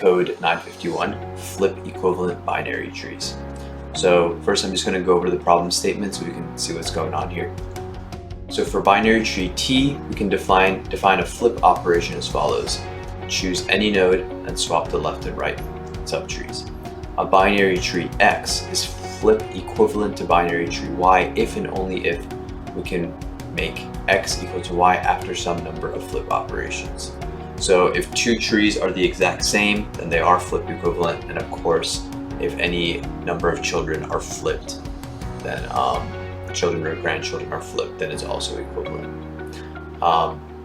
LeetCode 951, flip equivalent binary trees. So first I'm just going to go over the problem statement so we can see what's going on here. So for binary tree T, we can define a flip operation as follows. Choose any node and swap the left and right subtrees. A binary tree X is flip equivalent to binary tree Y if and only if we can make X equal to Y after some number of flip operations. So if two trees are the exact same, then they are flip equivalent, and of course, if any number of children are flipped, then children or grandchildren are flipped, then it's also equivalent.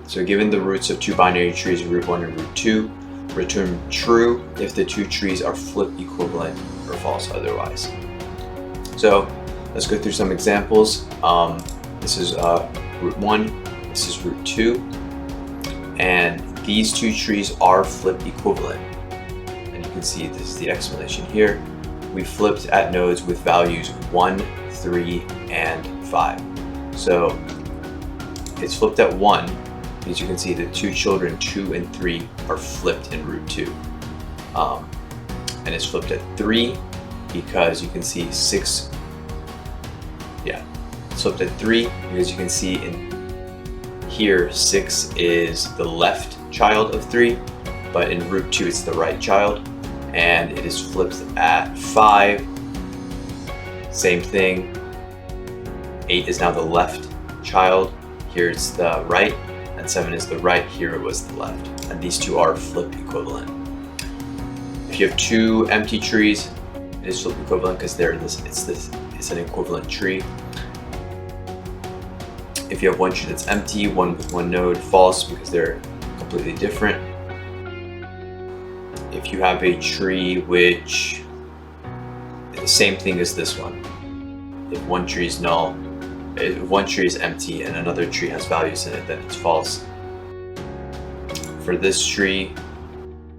So given the roots of two binary trees, root 1 and root 2, return true if the two trees are flip equivalent or false otherwise. So let's go through some examples. This is root 1, this is root 2, and these two trees are flip equivalent. And you can see this is the explanation here. We flipped at nodes with values 1, 3, and 5. So it's flipped at 1 because you can see the two children 2 and 3 are flipped in root 2. And it's flipped at 3 because you can see 6, it's flipped at 3 because you can see in here 6 is the left child of 3, but in root 2 it's the right child. And it is flipped at 5, same thing. 8 is now the left child, here it's the right, and 7 is the right, here it was the left. And these two are flip equivalent. If you have two empty trees, it is flip equivalent because it's an equivalent tree. If you have one tree that's empty, one with one node, false because they're completely different. If you have a tree which is the same thing as this one, if one tree is null, if one tree is empty and another tree has values in it, then it's false. For this tree,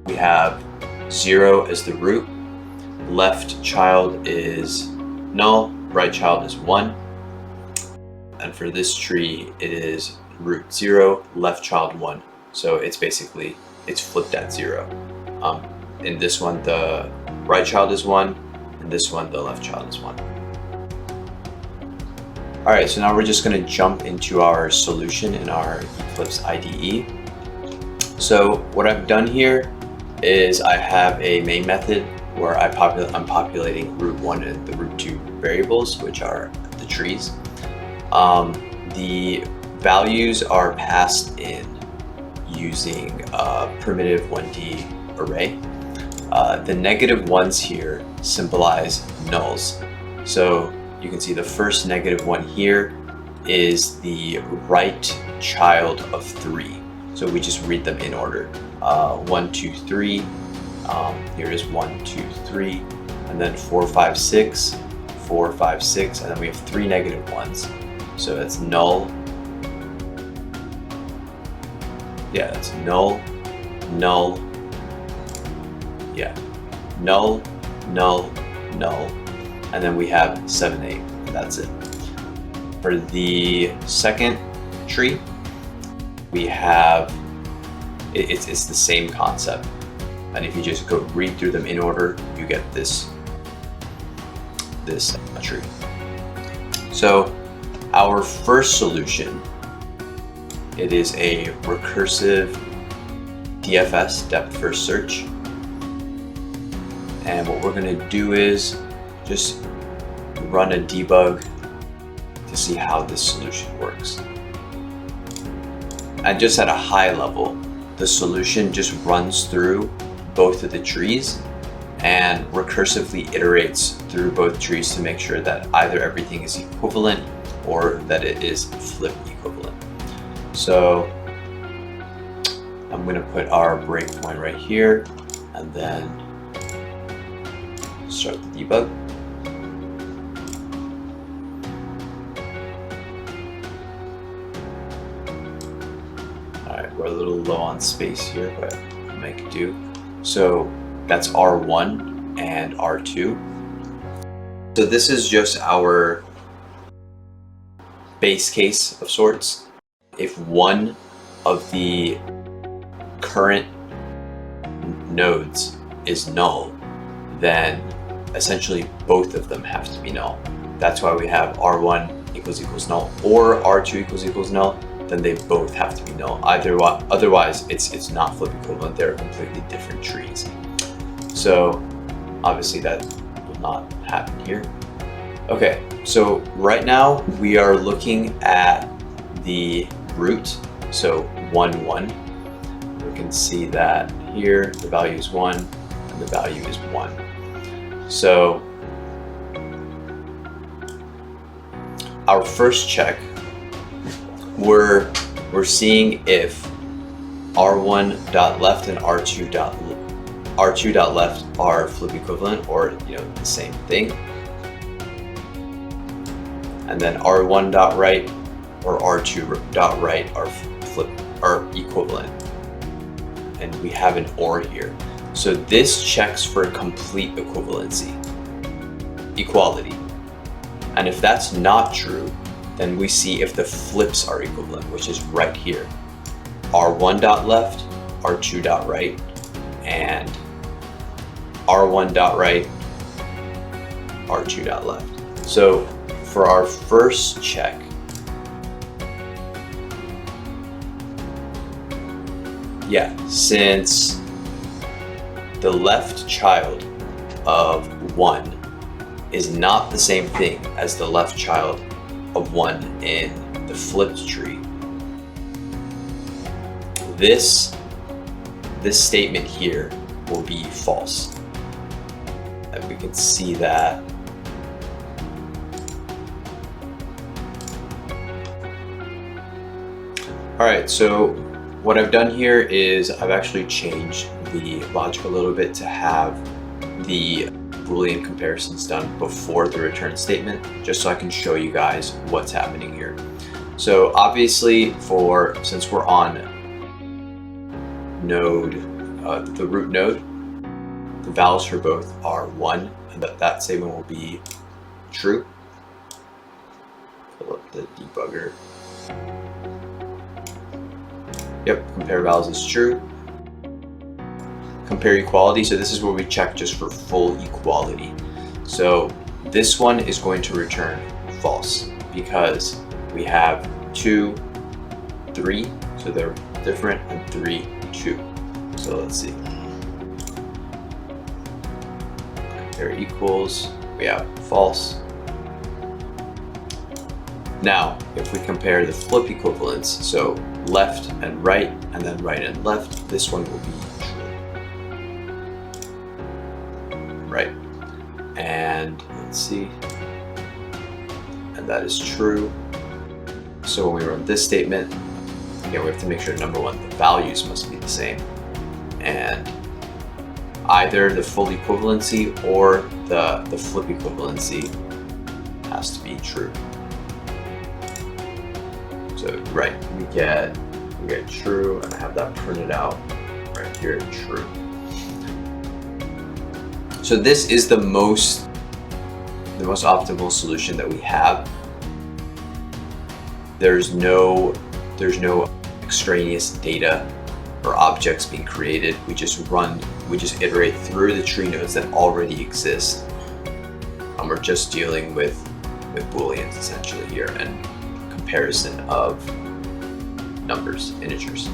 we have 0 as the root, left child is null, right child is 1. And for this tree, it is root 0, left child 1. So it's flipped at 0. In this one, the right child is 1. In this one, the left child is 1. All right, so now we're just going to jump into our solution in our Eclipse IDE. So what I've done here is I have a main method where I'm populating root 1 and the root 2 variables, which are the trees. The values are passed in using a primitive 1D array. The negative ones here symbolize nulls. So you can see the first negative one here is the right child of 3. So we just read them in order. 1, 2, 3. Here is 1, 2, 3. And then 4, 5, 6. 4, 5, 6. And then we have 3 negative ones. So that's null. Yeah, that's null, null. Yeah, null, null, null. And then we have 7, 8. And that's it. For the second tree, we have, it's the same concept. And if you just go read through them in order, you get this tree. So our first solution, it is a recursive DFS, depth first search. And what we're going to do is just run a debug to see how this solution works. And just at a high level, the solution just runs through both of the trees and recursively iterates through both trees to make sure that either everything is equivalent or that it is flip equivalent. So I'm going to put our breakpoint right here and then start the debug. Alright, we're a little low on space here, but we'll make it do. So that's R1 and R2. So this is just our base case of sorts. If one of the current nodes is null, then essentially both of them have to be null. That's why we have R1 equals null or R2 equals null, then they both have to be null. Otherwise, it's not flip equivalent. They're completely different trees. So obviously that will not happen here. Okay, so right now we are looking at the root, so 1, 1. We can see that here the value is 1 and the value is 1. So our first check, we're seeing if r1.left and r2.left are flip equivalent, or the same thing. And then r1.right or r2.right are equivalent. And we have an OR here. So this checks for complete equivalency, equality. And if that's not true, then we see if the flips are equivalent, which is right here. r1.left, r2.right, and r1.right, r2.left. So for our first check, since the left child of 1 is not the same thing as the left child of 1 in the flipped tree, this statement here will be false. And we can see that Alright, so what I've done here is I've actually changed the logic a little bit to have the Boolean comparisons done before the return statement, just so I can show you guys what's happening here. So obviously, since we're on node, the root node, the values for both are 1, and that statement will be true. Pull up the debugger. Yep, compare values is true. Compare equality, so this is where we check just for full equality. So this one is going to return false because we have 2, 3, so they're different, and 3, 2. So let's see. Compare equals, we have false. Now, if we compare the flip equivalence, so left and right, and then right and left, this one will be true. Right. And let's see. And that is true. So when we run this statement, again, we have to make sure, number one, the values must be the same. And either the full equivalency or the flip equivalency has to be true. So right, we get true, and I have that printed out right here, true. So this is the most optimal solution that we have. There's no extraneous data or objects being created. We just iterate through the tree nodes that already exist. And we're just dealing with Booleans essentially here, and comparison of numbers, integers.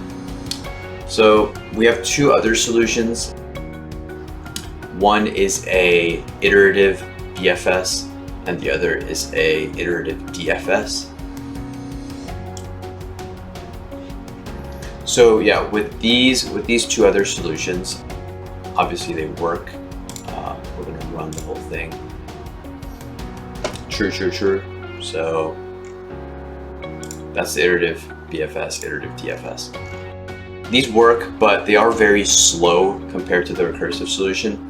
So we have two other solutions. One is a iterative BFS, and the other is a iterative DFS. So yeah, with these two other solutions, obviously they work. We're going to run the whole thing. True, true, true. So that's the iterative BFS, iterative DFS. These work, but they are very slow compared to the recursive solution,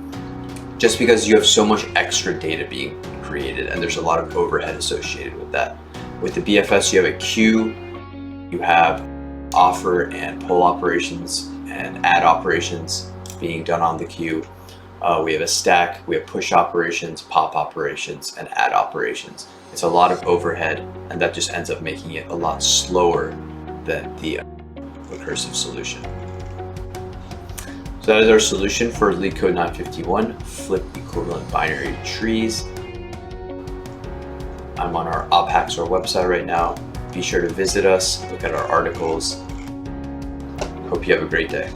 just because you have so much extra data being created, and there's a lot of overhead associated with that. With the BFS, you have a queue, you have offer and pull operations and add operations being done on the queue. We have a stack, we have push operations, pop operations, and add operations. It's a lot of overhead, and that just ends up making it a lot slower than the recursive solution. So that is our solution for LeetCode 951, flip equivalent binary trees. I'm on our OpHaxor website right now. Be sure to visit us, look at our articles. Hope you have a great day.